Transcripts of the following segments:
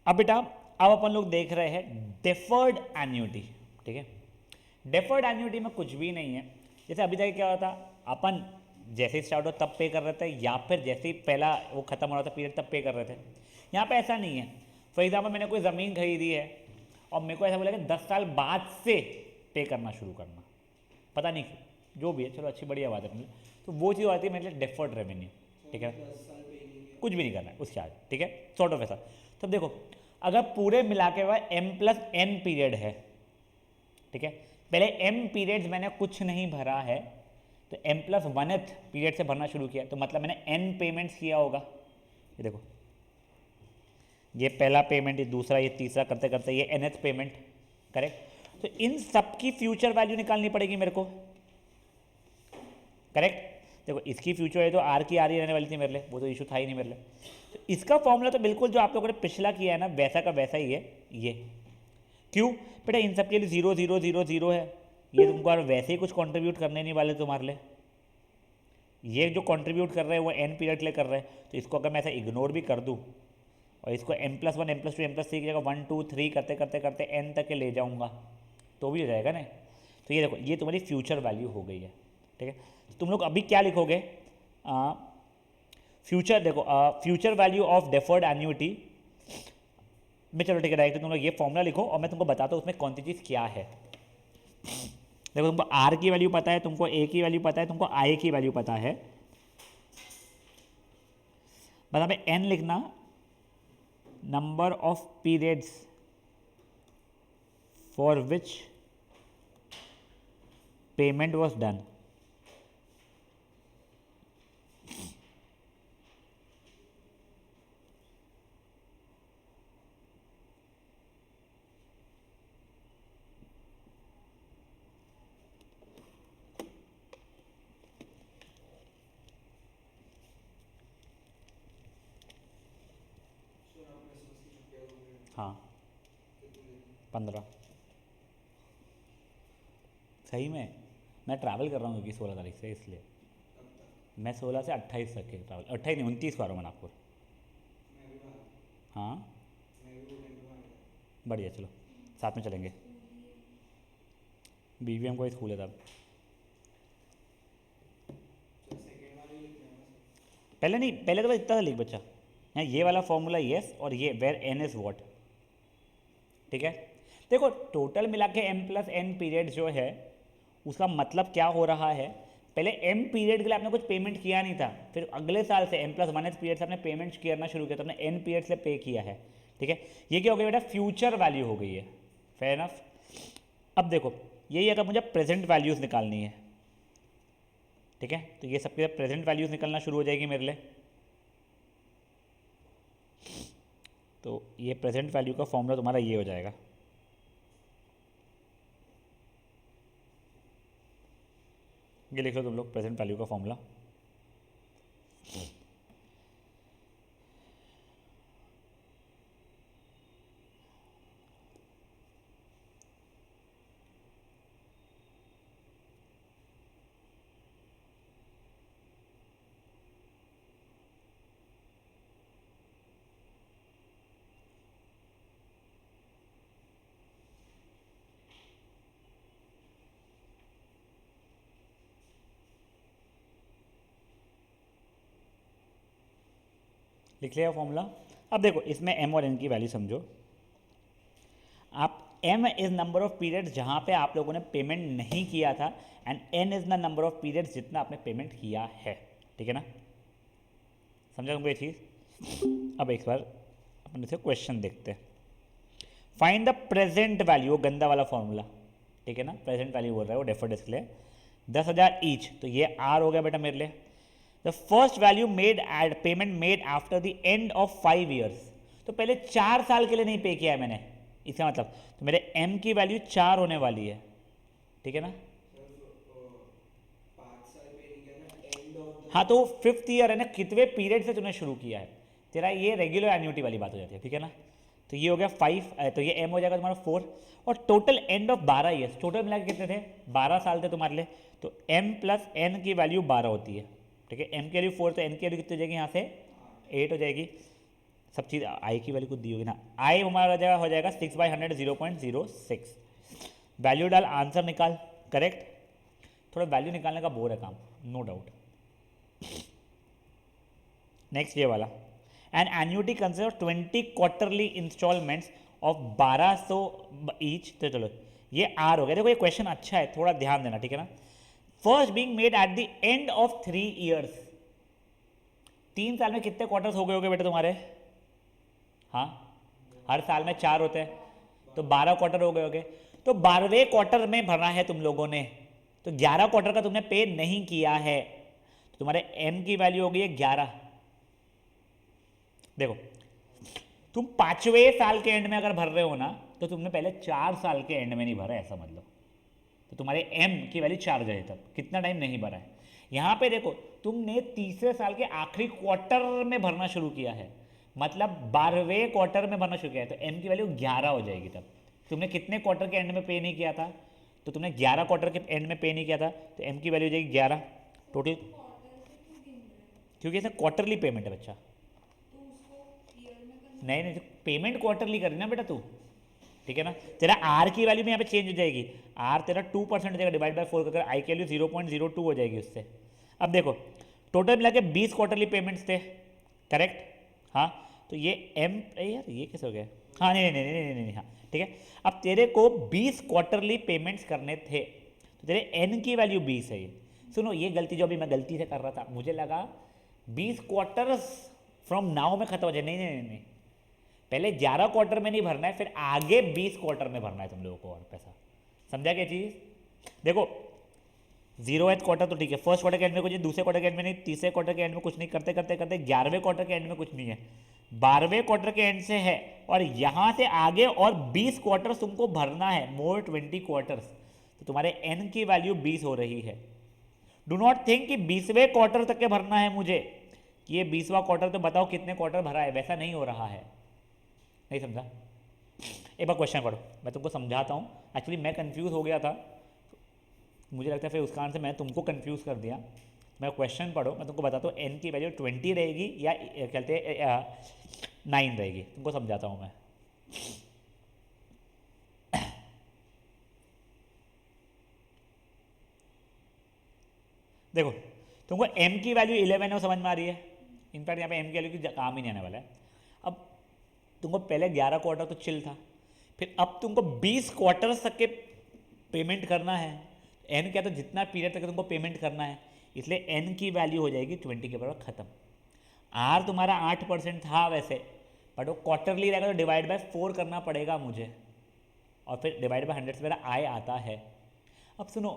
अब बेटा अब अपन लोग देख रहे हैं डेफर्ड एन्युटी। ठीक है, डेफर्ड एन्युटी में कुछ भी नहीं है। जैसे अभी तक क्या होता, अपन जैसे ही स्टार्ट हो तब पे कर रहे थे, या फिर जैसे ही पहला वो खत्म हो रहा था पीरियड तब पे कर रहे थे। यहाँ पे ऐसा नहीं है। फॉर एग्जाम्पल मैंने कोई ज़मीन खरीदी है और मेरे को ऐसा बोला कि 10 साल बाद से पे करना शुरू करना, पता नहीं जो भी है, चलो अच्छी बढ़िया बात है अपने लिए। तो वो चीज़ आती है मेरे लिए डेफर्ड रेवेन्यू। ठीक है, कुछ भी नहीं करना है उसके आज। ठीक है, सॉर्ट ऑफ ऐसा। तो देखो अगर पूरे मिला के हुआ m+n पीरियड है, ठीक है, पहले m पीरियड्स मैंने कुछ नहीं भरा है, तो m+1th पीरियड से भरना शुरू किया, तो मतलब मैंने n पेमेंट्स किया होगा। ये देखो, ये पहला पेमेंट, ये दूसरा, ये तीसरा, करते करते ये nth पेमेंट। करेक्ट, तो इन सब की फ्यूचर वैल्यू निकालनी पड़ेगी मेरे को। करेक्ट, देखो इसकी फ्यूचर है तो आर की आर ही रहने वाली थी मेरे लिए, वो तो इशू था ही नहीं मेरे लिए। तो इसका फॉर्मूला तो बिल्कुल जो आप लोगों ने पिछला किया है ना, वैसा का वैसा ही है ये। क्यों बेटा, इन सब के लिए 0 0 0 0 है, ये तुमको और वैसे ही कुछ कंट्रीब्यूट करने नहीं वाले तुम्हारे लिए। ये जो कंट्रीब्यूट कर रहे हैं वो n पीरियड के लिए कर रहे हैं, तो इसको अगर मैं ऐसा इग्नोर भी कर दूँ और इसको m+1 m+2 m+3 की जगह 1 2 3 करते करते करते n तक के ले जाऊँगा तो भी हो जाएगा ना। तो ये देखो, ये तुम्हारी फ्यूचर वैल्यू हो गई है। ठीक है, तो तुम लोग अभी क्या लिखोगे, फ्यूचर, देखो future value of deferred annuity में, चलो ठीक है डायरेक्ट तुम लोग ये फॉर्मूला लिखो और मैं तुमको बताता हूँ उसमें कौन सी चीज़ क्या है। देखो तुमको आर की वैल्यू पता है, तुमको ए की वैल्यू पता है, तुमको आई की वैल्यू पता है, बस हमें एन लिखना, number of periods for which payment was done. हाँ 15, सही में मैं ट्रैवल कर रहा हूँ क्योंकि 16 तारीख से, इसलिए मैं 16 से 28 तक के ट्रैवल, 28 नहीं 29 को आ रहा हूँ मैं नागपुर। हाँ बढ़िया, चलो साथ में चलेंगे। BVM को स्कूल है तब। पहले नहीं, पहले तो बस इतना सा लिख बच्चा, यहाँ ये वाला फॉर्मूला येस और ये वेर n इज़ वॉट। ठीक है, देखो टोटल मिला के m+n पीरियड जो है उसका मतलब क्या हो रहा है, पहले m पीरियड के लिए आपने कुछ पेमेंट किया नहीं था, फिर अगले साल से m+1th पीरियड से आपने पेमेंट करना शुरू किया, तो आपने n पीरियड से पे किया है। ठीक है, ये क्या हो गया बेटा, फ्यूचर वैल्यू हो गई है। Fair enough. अब देखो यही अगर मुझे प्रेजेंट वैल्यूज़ निकालनी है, ठीक है, तो ये सबके प्रेजेंट वैल्यूज़ निकलना शुरू हो जाएगी मेरे लिए। तो ये प्रेजेंट वैल्यू का फॉर्मूला तुम्हारा ये हो जाएगा, ये लिख लो तुम लोग प्रेजेंट वैल्यू का फॉर्मूला। लिख लिया फॉर्मूला। अब देखो इसमें m और n की वैल्यू समझो आप, m is number of period जहाँ पे आप लोगों ने पेमेंट नहीं किया था, and n is the number of period जितना आपने पेमेंट किया है। ठीक है ना, समझा तुमको ये चीज़। अब एक बार अपन इसे क्वेश्चन देखते हैं। फाइंड द प्रेजेंट वैल्यू, गंदा वाला फॉर्मूला। ठीक है ना, प्रेजेंट वैल्यू बोल रहा है वो डेफर्ड डिस्प्ले 10,000 ईच, तो ये r हो गया बेटा मेरे लिए। The first value made and payment made after the end of 5 years, तो पहले 4 साल के लिए नहीं पे किया है मैंने, इसका मतलब तो मेरे m की वैल्यू 4 होने वाली है। ठीक है ना, हाँ तो 5th ईयर है ना, कितने पीरियड से तूने शुरू किया है, तेरा ये रेगुलर एन्युटी वाली बात हो जाती है। ठीक है ना, तो ये हो गया 5, तो ये m हो जाएगा तुम्हारा 4, और total end of 12 years, total मिला के कितने थे, 12 साल थे तुम्हारे लिए, तो m+n की वैल्यू 12 होती है। ठीक है, m की वैल्यू 4, तो n की वैल्यू कितनी हो जाएगी यहाँ से 8 हो जाएगी। सब चीज़ आई की वैल्यू कुछ दी होगी ना, आई हमारा हो जाएगा 6/100 0.06। वैल्यू डाल, आंसर निकाल, करेक्ट। थोड़ा वैल्यू निकालने का बोर है काम, नो डाउट। नेक्स्ट ये वाला, an annuity consist 20 quarterly instalments of 1200 each. तो चलो ये आर हो गया। देखो ये क्वेश्चन अच्छा है, थोड़ा ध्यान देना, ठीक है ना। First being made at the end of 3 years. 3 साल में कितने क्वार्टर्स हो गए होंगे बेटा तुम्हारे? हाँ, हर साल में 4 होते हैं, तो 12 क्वार्टर हो गए होंगे। तो 12वें क्वार्टर में भरना है तुम लोगों ने, तो 11 क्वार्टर का तुमने पे नहीं किया है, तो तुम्हारे एम की वैल्यू हो गई है 11। देखो तुम 5वें साल के एंड में अगर भर रहे हो ना, तो तुमने पहले 4 साल के एंड में नहीं भरा, ऐसा मतलब। तो तुम्हारे एम की वैल्यू 4 गए, तब कितना टाइम नहीं भरा है। यहाँ पे देखो तुमने तीसरे साल के आखिरी क्वार्टर में भरना शुरू किया है, मतलब 12वें क्वार्टर में भरना शुरू किया है, तो एम की वैल्यू 11 हो जाएगी। तब तुमने कितने क्वार्टर के एंड में पे नहीं किया था? तो तुमने 11 क्वार्टर के एंड में पे नहीं किया था, तो एम की वैल्यू हो जाएगी 11 टोटल, क्योंकि ऐसा क्वार्टरली पेमेंट है बच्चा। नहीं नहीं, पेमेंट क्वार्टरली करी ना बेटा तू, ठीक है ना। तेरा आर की वैल्यू में यहाँ पे चेंज हो जाएगी, आर तेरा 2% हो जाएगा, डिवाइड बाय 4 कर आई की वैल्यू 0.02 हो जाएगी उससे। अब देखो टोटल मिला के 20 क्वार्टरली पेमेंट्स थे, करेक्ट। हाँ, तो ये एम, यार ये कैसे हो गया? हाँ नहीं नहीं नहीं नहीं नहीं, नहीं हाँ ठीक है। अब तेरे को 20 क्वार्टरली पेमेंट्स करने थे, तो तेरे एन की वैल्यू 20 है। ये सुनो, ये गलती जो अभी मैं गलती से कर रहा था, मुझे लगा 20 क्वार्टर्स फ्रॉम नाउ में खत्म हो जाए। नहीं नहीं नहीं नहीं, पहले 11 क्वार्टर में नहीं भरना है, फिर आगे 20 क्वार्टर में भरना है तुम लोगों को और पैसा। समझा क्या चीज़? देखो 0th क्वार्टर तो ठीक है, फर्स्ट क्वार्टर के एंड में कुछ नहीं, दूसरे क्वार्टर के एंड में नहीं, तीसरे क्वार्टर के एंड में कुछ नहीं, करते करते करते 11वें क्वार्टर के एंड में कुछ नहीं है, 12वें क्वार्टर के एंड से है, और यहाँ से आगे और 20 क्वार्टर्स तुमको भरना है, मोर 20 क्वार्टर्स। तो तुम्हारे एन की वैल्यू 20 हो रही है। डू नॉट थिंक कि 20वें क्वार्टर तक के भरना है मुझे, कि ये 20वां क्वार्टर तो बताओ कितने क्वार्टर भरा है, वैसा नहीं हो रहा है। नहीं समझा? एक बार क्वेश्चन पढ़ो, मैं तुमको समझाता हूँ। एक्चुअली मैं कंफ्यूज हो गया था, मुझे लगता है फिर उस कारण से मैं तुमको कंफ्यूज कर दिया। मैं क्वेश्चन पढ़ो, मैं तुमको बताता हूँ एन की वैल्यू 20 रहेगी या कहते हैं 9 रहेगी, तुमको समझाता हूँ मैं। देखो तुमको m की वैल्यू 11 है, समझ में आ रही है। इनफैक्ट यहाँ पे m की वैल्यू की काम ही नहीं आने वाला है। अब तुमको पहले 11 क्वार्टर तो चिल था, फिर अब तुमको 20 क्वार्टर तक के पेमेंट करना है। n क्या, तो जितना पीरियड तक तुमको पेमेंट करना है, इसलिए n की वैल्यू हो जाएगी 20 के बराबर, खत्म। r तुम्हारा 8% था वैसे, बट वो क्वार्टरली रहेगा तो डिवाइड बाय 4 करना पड़ेगा मुझे, और फिर डिवाइड बाय 100 से मेरा आई आता है। अब सुनो,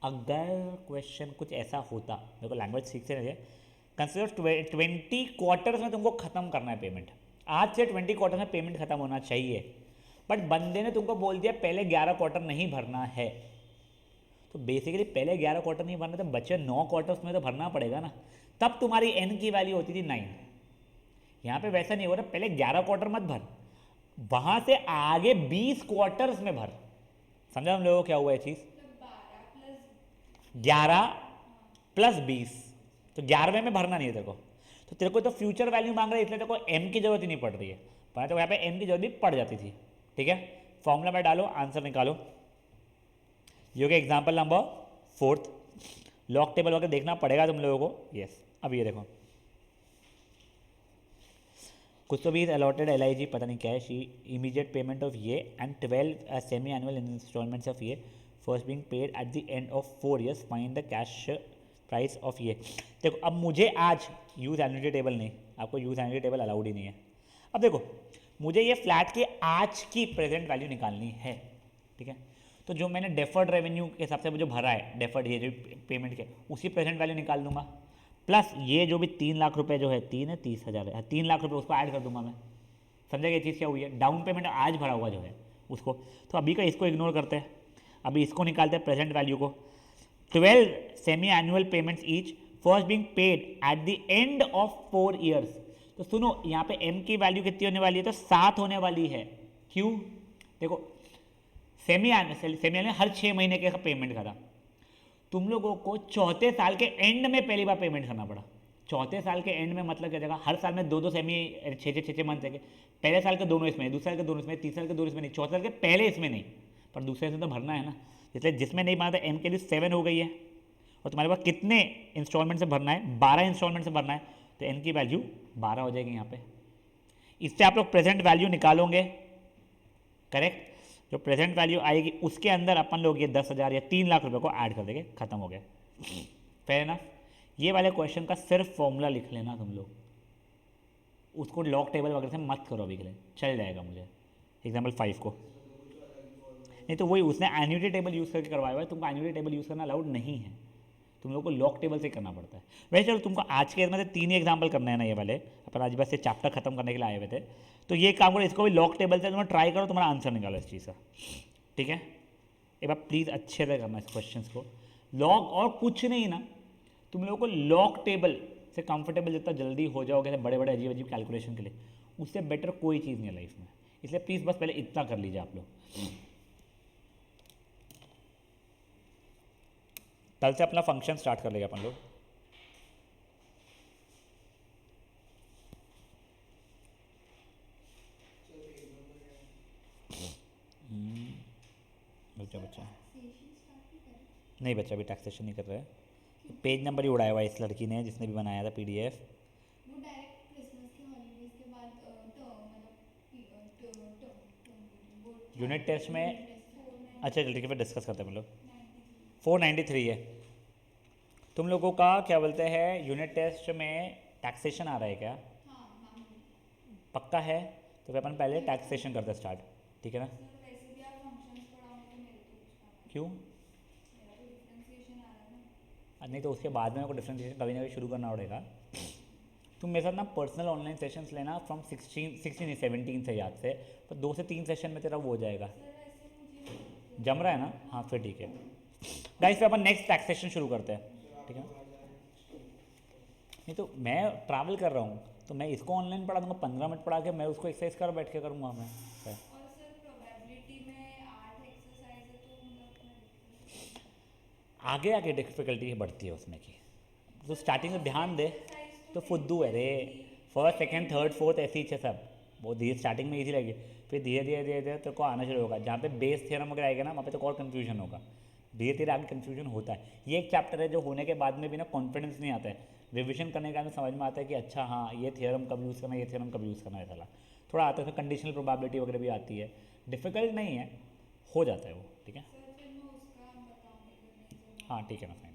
अगर क्वेश्चन कुछ ऐसा होता, मेरे को लैंग्वेज ठीक से नहीं है, कंसिडर 20 क्वार्टर्स में तुमको खत्म करना है पेमेंट, आज से 20 क्वार्टर में पेमेंट खत्म होना चाहिए, बट बंदे ने तुमको बोल दिया पहले 11 क्वार्टर नहीं भरना है। तो बेसिकली पहले 11 क्वार्टर नहीं भरना, तो बचे 9 क्वार्टर्स में तो भरना पड़ेगा ना, तब तुम्हारी एन की वैल्यू होती थी 9। यहाँ पे वैसा नहीं हो रहा, पहले 11 क्वार्टर मत भर, वहां से आगे 20 क्वार्टर्स में भर। समझा हम लोगों को क्या हुआ है चीज़? 11 प्लस 20, तो 11वें में भरना नहीं है तेरे को, तो तेरे को तो फ्यूचर वैल्यू मांग रहा है, इसलिए तेरे को एम की जरूरत ही नहीं पड़ रही है, पर तो यहाँ पे एम की जरूरत भी पड़ जाती थी। ठीक है, फॉर्मूला में डालो, आंसर निकालो। ये हो गया एग्जाम्पल नंबर 4। लॉग टेबल वगैरह देखना पड़ेगा तुम लोगों को। यस, अब ये देखो, कुछ तो भी अलॉटेड LIG पता नहीं क्या है, शी इमीडिएट पेमेंट ऑफ ये and 12 semi annual instalments of ये, first being paid at the end of 4 years, find the cash price of ये। देखो अब मुझे आज यूज एन्युटी टेबल नहीं, आपको यूज एन्युटी टेबल अलाउड ही नहीं है। अब देखो मुझे ये फ्लैट की आज की प्रेजेंट वैल्यू निकालनी है, ठीक है। तो जो मैंने डेफर्ड रेवेन्यू के हिसाब से मुझे भरा है, डेफर्ड ये जो पेमेंट के, उसी प्रेजेंट वैल्यू निकाल दूंगा, प्लस ये जो भी 3 लाख रुपए जो है, 3 है 30,000 है, 3 लाख रुपए उसको ऐड कर दूंगा मैं। समझा ये चीज़ क्या हुई है? डाउन पेमेंट आज भरा हुआ जो है उसको, तो अभी का इसको इग्नोर करते हैं, अभी इसको निकालते हैं प्रेजेंट वैल्यू को। 12 semi annual payments each, first being paid at the end of 4 years। तो सुनो यहाँ पे m की वैल्यू कितनी होने वाली है? तो 7 होने वाली है। क्यों? देखो सेमी एनुअल हर 6 महीने के पेमेंट का था, तुम लोगों को चौथे साल के एंड में पहली बार पेमेंट करना पड़ा। चौथे साल के एंड में मतलब क्या जाएगा, हर साल में दो दो सेमी, छः मंथ है। पहले साल के दोनों इसमें, दूसरे साल के दोनों इसमें, तीसरे साल के दोनों इसमें नहीं, चौथे साल के पहले इसमें नहीं, पर दूसरे से तो भरना है ना। इसलिए जिसमें नहीं बना था एम के लिए 7 हो गई है, और तुम्हारे पास कितने इंस्टॉलमेंट से भरना है, 12 इंस्टॉलमेंट से भरना है, तो एन की वैल्यू 12 हो जाएगी यहाँ पे। इससे आप लोग प्रेजेंट वैल्यू निकालोगे, करेक्ट। जो प्रेजेंट वैल्यू आएगी उसके अंदर अपन लोग ये 10,000 या 3 लाख रुपए को ऐड कर देंगे, खत्म हो गया। फेयर ना। ये वाले क्वेश्चन का सिर्फ फॉर्मूला लिख लेना तुम लोग, उसको लॉग टेबल वगैरह से मत करो अभी के लिए, चल जाएगा मुझे एग्जाम्पल 5 को। नहीं तो वही उसने एन्युटी टेबल यूज़ करके करवाया हुआ है, तुमको एन्युटी टेबल यूज़ करना अलाउड नहीं है, तुम लोग को लॉग टेबल से करना पड़ता है। वैसे चलो तुमको आज के में से 3 ही एग्जाम्पल करना है ना, ये वाले अपन आज बस ये चैप्टर खत्म करने के लिए आए हुए थे, तो ये काम करो, इसको भी लॉग टेबल से तुम्हें ट्राई करो, तुम्हारा आंसर निकालो इस चीज़ का, ठीक है। एक बार प्लीज़ अच्छे से करना इस क्वेश्चन को लॉग, और कुछ नहीं ना, तुम लोगों को लॉग टेबल से कंफर्टेबल जितना जल्दी हो जाओगे बड़े बड़े अजीब अजीब कैलकुलेशन के लिए, उससे बेटर कोई चीज़ नहीं है लाइफ में। इसलिए प्लीज़ बस पहले इतना कर लीजिए आप लोग। कल से अपना फंक्शन स्टार्ट कर लेगा अपन लोग। बच्चा नहीं, बच्चा अभी टैक्सेशन नहीं कर रहा है, पेज नंबर ही उड़ाया हुआ है इस लड़की ने जिसने भी बनाया था पीडीएफ। यूनिट टेस्ट में, अच्छा चल ठीक है, फिर डिस्कस करते हैं हम लोग। 493 है तुम लोगों का, क्या बोलते हैं यूनिट टेस्ट में टैक्सेशन आ रहा है क्या? पक्का है, तो फिर अपन पहले टैक्सेशन करते स्टार्ट, ठीक है ना। क्यों? नहीं तो उसके बाद में मेरे को डिफ्रेंशिएशन कभी ना कभी शुरू करना पड़ेगा। तुम मेरे साथ ना पर्सनल ऑनलाइन सेशंस लेना फ्रॉम 16 17 से, याद से, तो 2 से 3 सेशन में तेरा वो हो जाएगा। जम रहा है ना? हाँ फिर ठीक है गाइस, फिर अपन नेक्स्ट टैक्सेशन शुरू करते हैं, ठीक है। नहीं तो मैं ट्रैवल कर रहा हूँ, तो मैं इसको ऑनलाइन पढ़ा दूंगा, 15 मिनट पढ़ा के मैं उसको एक्सरसाइज कर बैठ के करूँगा मैं। आगे आगे डिफिकल्टी बढ़ती है उसमें की, तो स्टार्टिंग में ध्यान दे तो फुद्दू है रे। फर्स्ट सेकंड थर्ड फोर्थ ऐसी ही है सब, वो धीरे स्टार्टिंग में इजी लगेगी, फिर धीरे धीरे धीरे धीरे तेरे को आना शुरू होगा। जहाँ पे बेस थ्योरम वगैरह आएगा ना, वहाँ पे तो और कन्फ्यूजन होगा, धीरे धीरे आगे कन्फ्यूजन होता है। ये एक चैप्टर है जो होने के बाद में भी ना कॉन्फिडेंस नहीं आता है, रिविजन करने के बाद में समझ में आता है कि अच्छा हाँ ये थ्योरम कब यूज़ करना है, ये थ्योरम कब यूज़ करना है, ऐसा थोड़ा आता है। कंडीशनल प्रोबेबिलिटी वगैरह भी आती है, डिफिकल्ट नहीं है, हो जाता है वो, ठीक है। हाँ ठीक है ना, फाइन।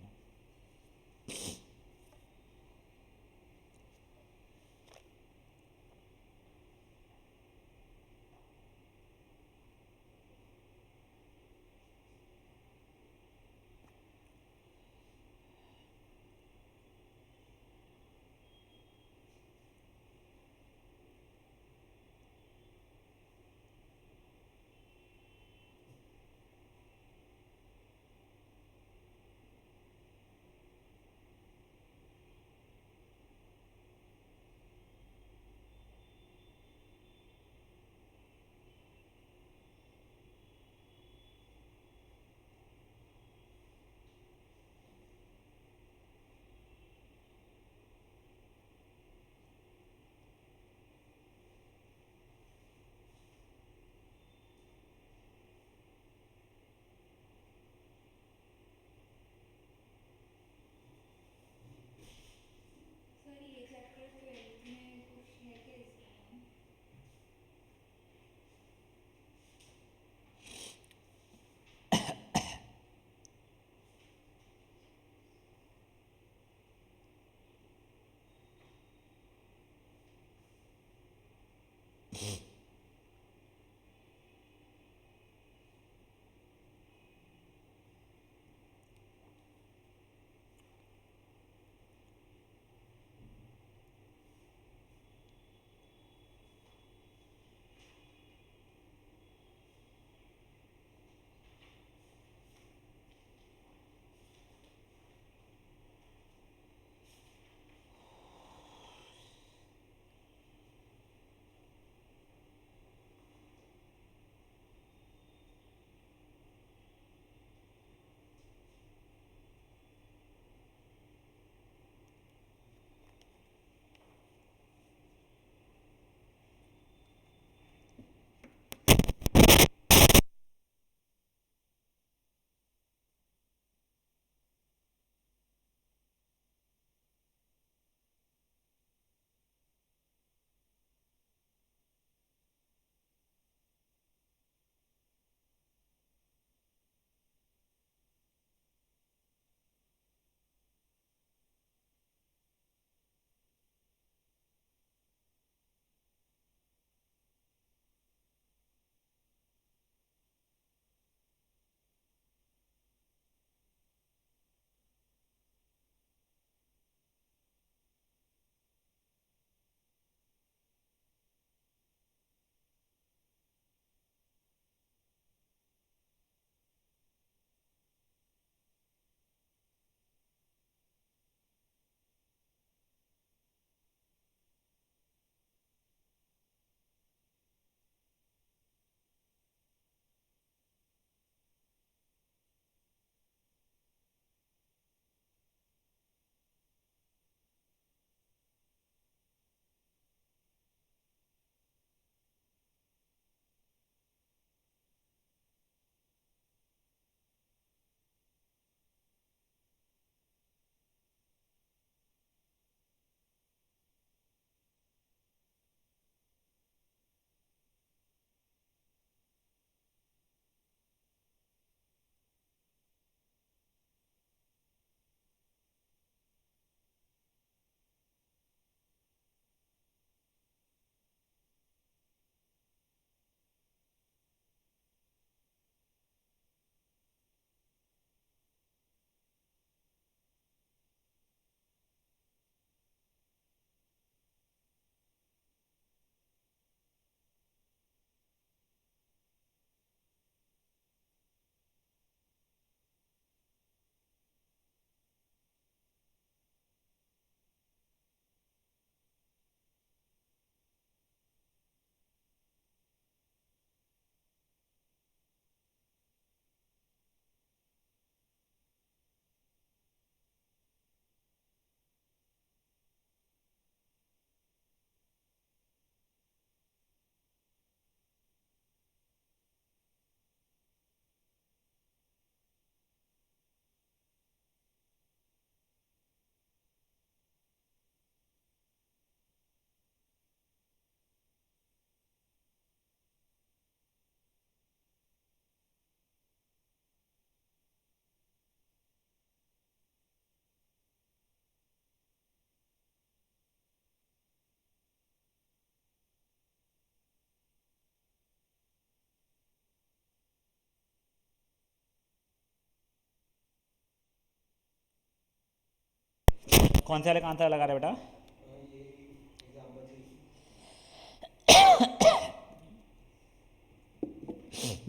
कौन से वाले का आंसर लगा रहे बेटा?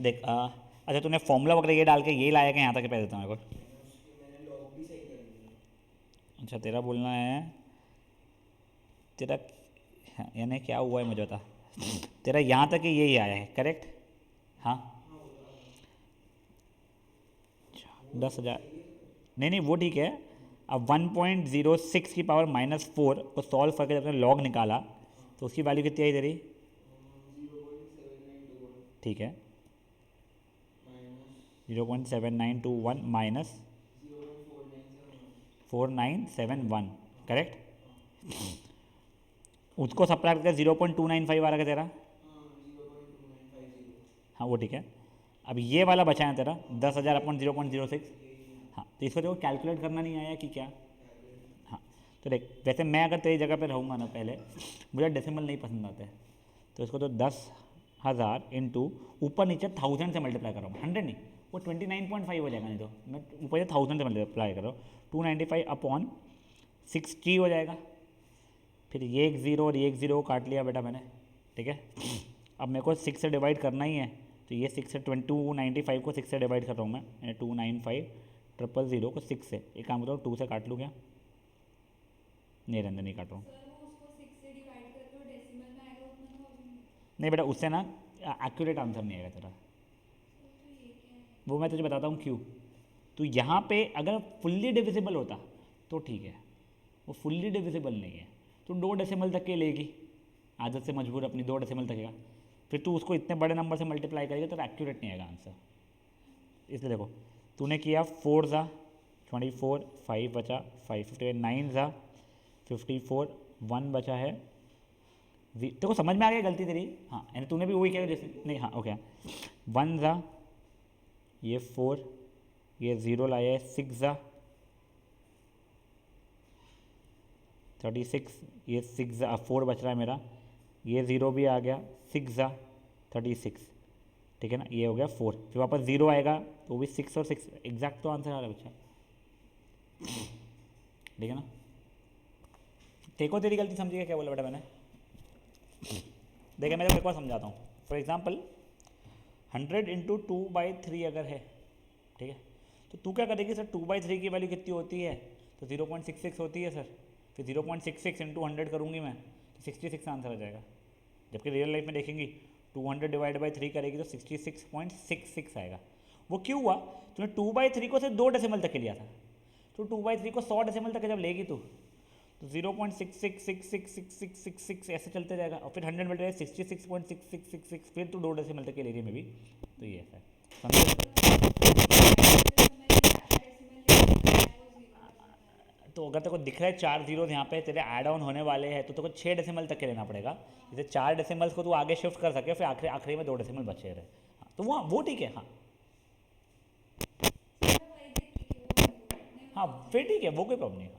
देख अच्छा तूने फॉर्मूला वगैरह ये डाल के ये लाया कि यहाँ तक पैसे देता मेरे को? अच्छा तेरा बोलना है तेरा, यानी क्या हुआ है मुझे बता। तेरा यहाँ तक यही आया है करेक्ट? हाँ 10,000, नहीं नहीं वो ठीक है। अब 1.06 की पावर -4 को सॉल्व करके जब आपने लॉग निकाला तो उसकी वैल्यू कितनी आई तेरी? ठीक है 0.7921 माइनस 4971 करेक्ट। उसको सब्ट्रैक्ट कर 0.295 आ रहा है तेरा। हाँ वो ठीक है। अब ये वाला बचा है तेरा 10,000 अपॉन 0.06। हाँ तो इसको देखो कैलकुलेट करना नहीं आया कि क्या? हाँ तो देख वैसे मैं अगर तेरी जगह पे रहूँगा ना, पहले मुझे डेसिमल नहीं पसंद आते, तो इसको तो 10,000 इंटू ऊपर नीचे 1000 से मल्टीप्लाई कर रहा हूँ, 100 नहीं, वो 29.5 हो जाएगा, नहीं तो मैं ऊपर से 1000 से मल्टीप्लाई कर रहा हूँ, 295 अपॉन 60 हो जाएगा। फिर ये एक ज़ीरो और ये एक ज़ीरो काट लिया बेटा मैंने, ठीक है। अब मेरे को 6 से डिवाइड करना ही है, तो ये 6 से 295 को 6 से डिवाइड कर रहा हूँ मैं, 295,000 को 6 से, एक काम करो 2 से काट लूँ क्या? नहीं रहने नहीं काट रहा हूँ। नहीं बेटा उससे ना एक्यूरेट आंसर नहीं आएगा तेरा, वो मैं तुझे बताता हूँ क्यों। तो यहाँ पे अगर फुल्ली डिविजिबल होता तो ठीक है, वो फुल्ली डिविजिबल नहीं है, तो 2 डेसिमल तक के लेगी, आदत से मजबूर अपनी 2 डेसिमल तक का, फिर तू उसको इतने बड़े नंबर से मल्टीप्लाई करेगा तो एक्यूरेट नहीं आएगा आंसर। इसलिए देखो तूने किया 4 ज़ा 24, 5 बचा 5, 9 ज़ा 54, 1 बचा है, तेरे को समझ में आ गया गलती तेरी? हाँ यानी तूने भी वही किया जैसे, नहीं हाँ ओके, 1 ज़ा ये 4, ये 0 लाया है 6 ज़ा 36, ये 6 ज़ा 4 बच रहा है मेरा, ये 0 भी आ गया 6 ज़ा 36, ठीक है ना, ये हो गया 4, फिर वापस 0 आएगा तो वो भी 6 और 6 एग्जैक्ट तो आंसर आ रहा है बच्चा, ठीक है ना। देखो तेरी गलती समझिएगा क्या बोला बेटा मैंने, देखिए मैं एक बार समझाता हूँ। फॉर एग्जाम्पल 100 इंटू 2/3 अगर है, ठीक है, तो तू क्या करेगी सर 2/3 की वैल्यू कितनी होती है, तो 0.66 होती है सर, फिर 0.66 इंटू 100 करूँगी मैं तो 66 आंसर आ जाएगा। जबकि रियल लाइफ में देखेंगी 200 डिवाइड बाई 3 करेगी तो 66.66 आएगा। वो क्यों हुआ? तूने 2/3 को सिर्फ 2 डेसिमल तक के लिया था, तो 2/3 को 100 डेसिमल तक जब लेगी तो 0.66666666 ऐसे चलते जाएगा, और फिर 100 मल्टीप्लाई 66.6666 फिर तो 2 डेसिमल तक के ले रही है मे भी, तो ये है समझे। तो अगर तेरे को दिख रहा है 4 जीरोज यहाँ पे तेरे ऐड ऑन होने वाले हैं, तो तेरे को 6 डेसिमल तक के लेना पड़ेगा, जैसे 4 डेसिमल्स को तू आगे शिफ्ट कर सके, फिर आखिरी आखिरी में 2 डेसिमल बचे रहे। हाँ, तो वो ठीक है। हाँ हाँ फिर ठीक है, वो कोई प्रॉब्लम नहीं है।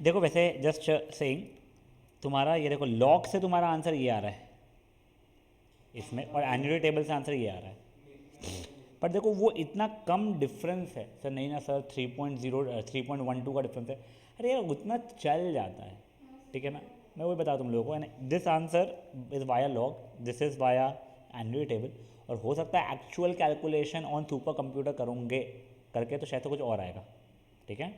देखो वैसे जस्ट सेइंग, तुम्हारा ये देखो लॉग से तुम्हारा आंसर ये आ रहा है इसमें, और एन्युटी टेबल से आंसर ये आ रहा है। पर देखो वो इतना कम डिफरेंस है सर, नहीं ना सर 3.12 का डिफरेंस है। अरे यार उतना चल जाता है, ठीक है ना। मैं वही बता तुम लोगों को, this answer is via log, this is via annuity table, और हो सकता है actual calculation on super computer करूँगे करके तो शायद तो कुछ और आएगा, ठीक है।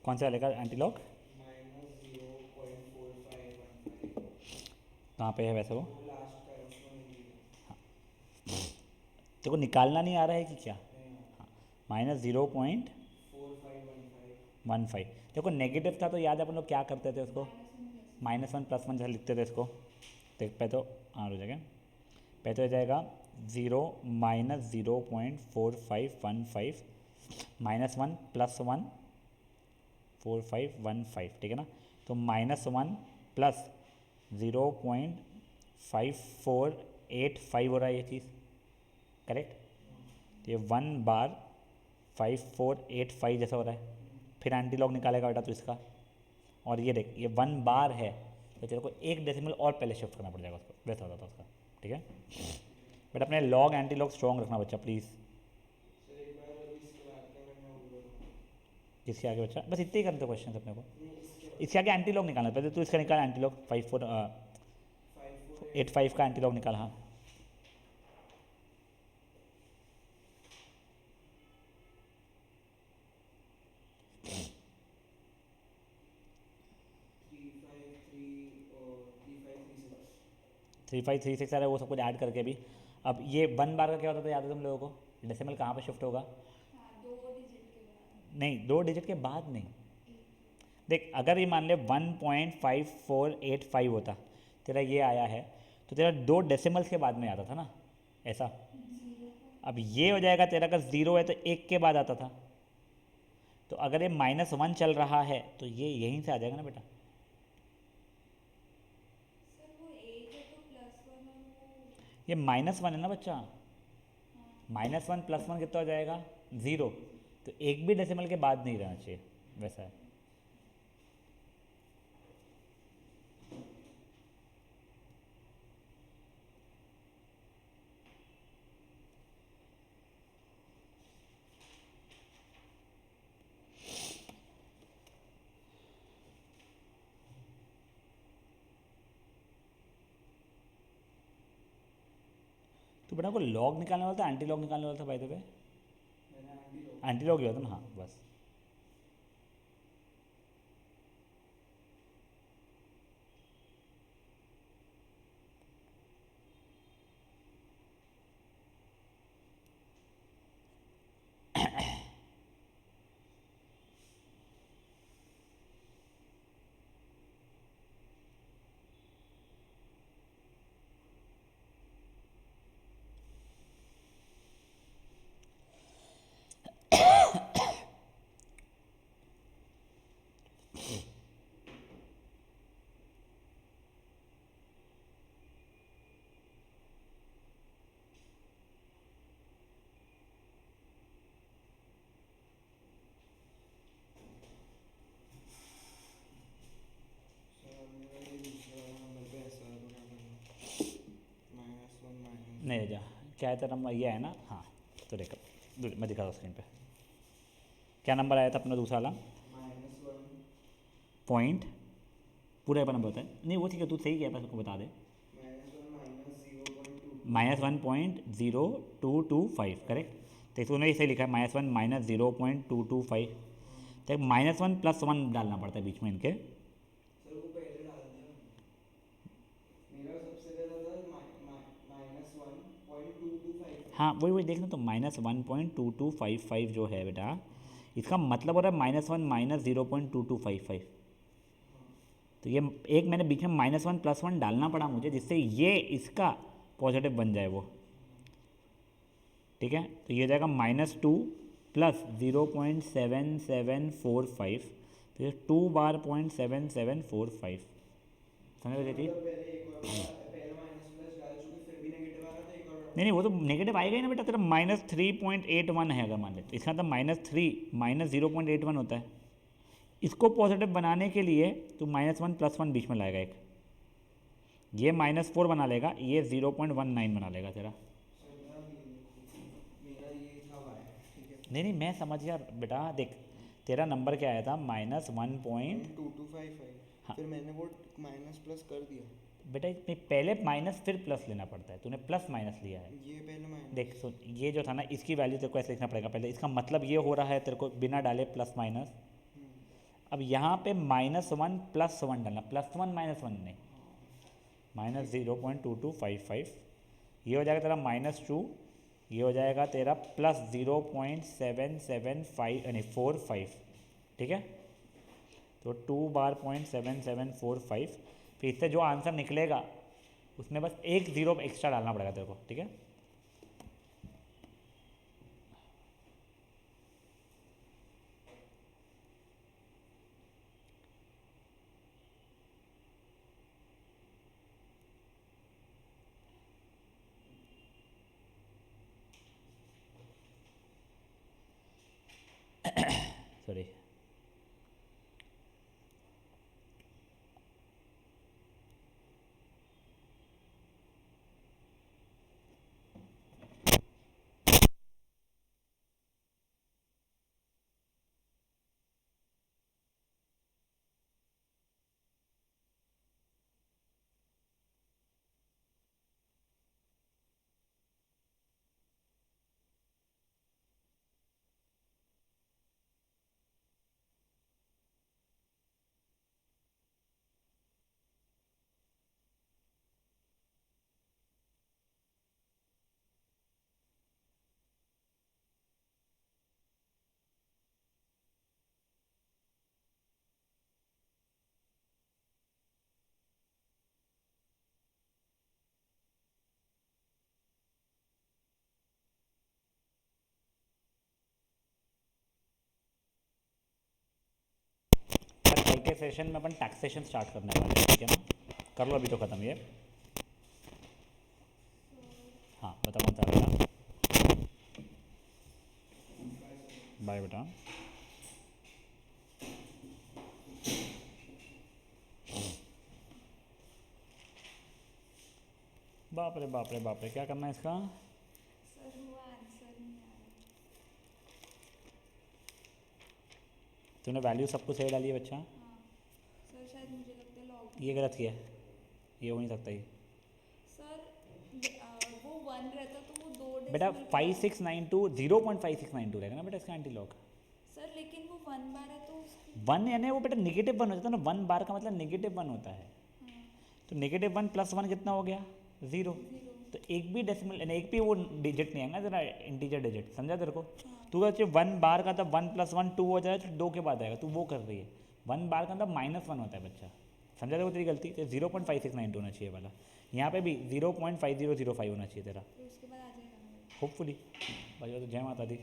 कौन से वाले का एंटीलॉग? कहाँ पे है वैसे वो? तेरे को निकालना नहीं आ रहा है कि क्या? -0.15 देखो नेगेटिव था तो याद है अपन लोग क्या करते थे उसको, -1 +1 जैसे लिखते थे इसको। देख पे तो हो जाएगा, पे तो हो जाएगा 0 -0.4515 -1 +1 4515, ठीक है ना। तो -1 + 0.5485 हो रहा है ये चीज़, करेक्ट। तो ये 1 बार 5485 जैसा हो रहा है। फिर एंटी लॉग निकालेगा बेटा तो इसका, और ये देख ये 1 बार है तो तेरे को एक डेसिमल और पहले शिफ्ट करना पड़ जाएगा उसको, वैसा होता था उसका, ठीक है। बट अपने लॉग एंटी लॉग स्ट्रॉन्ग रखना बच्चा प्लीज़। इसके आगे बच्चा बस इतने ही करते क्वेश्चन अपने को। इसके आगे एंटी लॉग निकालना पहले, तो इसका निकाल एंटी लॉग 5485 का एंटी लॉग निकाल। हाँ 3536 आ रहा है, वो सब कुछ ऐड करके भी। अब ये 1 बार का क्या होता था याद है तुम लोगों को? डेसिमल कहाँ पे शिफ्ट होगा? नहीं 2 डिजिट के बाद नहीं। देख अगर ये मान ले 1.5485 होता, तेरा ये आया है तो तेरा 2 डेसिमल्स के बाद में आता था ना ऐसा। अब ये हो जाएगा तेरा का 0 है तो 1 के बाद आता था, तो अगर ये -1 चल रहा है तो ये यहीं से आ जाएगा ना बेटा। ये -1 है ना बच्चा, -1 +1 कितना हो जाएगा? 0। तो एक भी डेसिमल के बाद नहीं रहना चाहिए, वैसा है। तो बेटा को लॉग निकालने वाला था एंटी लॉग निकालने वाला था भाई? तो एंटी लॉग ही होता ना, हाँ बस। नहीं जा क्या है तेरा नंबर? ये है ना, हाँ। तो देख मैं दिखा दूँ स्क्रीन पे क्या नंबर आया था अपना दूसरा वाला पॉइंट। पूरा नंबर होता है नहीं वो, ठीक है तू सही किया, बस उसको बता दे। -1 -0.0225 करेक्ट। तो इसको इसे लिखा है -1 -0.225। तो -1 +1 डालना पड़ता है बीच में इनके। हाँ वही वही देखना, तो -1.2255 जो है बेटा, इसका मतलब हो रहा है -1 -0.2255। तो ये एक मैंने बीच में -1 +1 डालना पड़ा मुझे, जिससे ये इसका पॉजिटिव बन जाए वो, ठीक है। तो ये जाएगा -2 + 0.7745, तो ये 2 बार 0.7745, समझ रहे चीज़? नहीं नहीं वो तो नेगेटिव आएगा ही ना बेटा, तेरा -3.81 है अगर मान ले, तो इसका मतलब -3 -0.81 होता है। इसको पॉजिटिव बनाने के लिए तो -1 +1 बीच में लाएगा एक, ये -4 बना लेगा, ये 0.19 बना लेगा तेरा। नहीं नहीं मैं समझ गया बेटा, देख तेरा नंबर क्या आया था -1.225। हाँ फिर मैंने वो माइनस प्लस कर दिया बेटा, इसमें पहले माइनस फिर प्लस लेना पड़ता है, तूने प्लस माइनस लिया है। ये पहले माइनस। देख सुन, ये जो था ना इसकी वैल्यू तेरे को ऐसे लिखना पड़ेगा पहले, इसका मतलब ये हो रहा है तेरे को बिना डाले प्लस माइनस, अब यहाँ पे -1 +1 डालना, +1 -1 नहीं, -0.2255, ये हो जाएगा तेरा -2, ये हो जाएगा तेरा +0.775 यानी 45, ठीक है। तो 2 बार 0.7745, फिर इससे जो आंसर निकलेगा उसमें बस एक ज़ीरो एक्स्ट्रा डालना पड़ेगा तेरे को, ठीक है। सॉरी, कल के सेशन में अपन टैक्सेशन स्टार्ट करने वाले हैं, ठीक है ना। कर लो अभी तो ख़त्म ये। हाँ बताओ कौन सा बेटा। बाय बेटा। बाप रे बाप रे बाप रे, क्या करना है इसका। सर हुआ आंसर नहीं आ रहा। तूने वैल्यू सबको सही डाली है बच्चा। हाँ सर, शायद मुझे लगता है लॉग ये गलत किया है, ये हो नहीं सकता ये सर। वो 1 रहता तो वो 2 बेटा। डेसिमल 5692 0.5692 रहेगा ना बेटा इसका एंटी लॉग। सर लेकिन वो 1 बार है तो उसकी 1 यानी वो बेटा -1 हो जाता है ना, 1 बार का मतलब -1 होता है। हाँ, तो -1 + 1 कितना हो गया, 0। 0। तो एक भी डेसिमल यानी एक भी वो डिजिट नहीं आएगा तेरा, इंटीजर डिजिट, समझा तेरे को। हाँ। तू अगर 1 बार का तो 1 + 1 2 हो जाए तो 2 के बाद आएगा, तू वो कर रही है। 1 बार का मतलब -1 होता है बच्चा, समझा तेरे को तेरी गलती। तो 0.5692 होना चाहिए वाला, यहाँ पे भी 0.5005 होना चाहिए तेरा, तो उसके बाद आ जाएगा ना। होपफुली। भाई तो जय माता दी।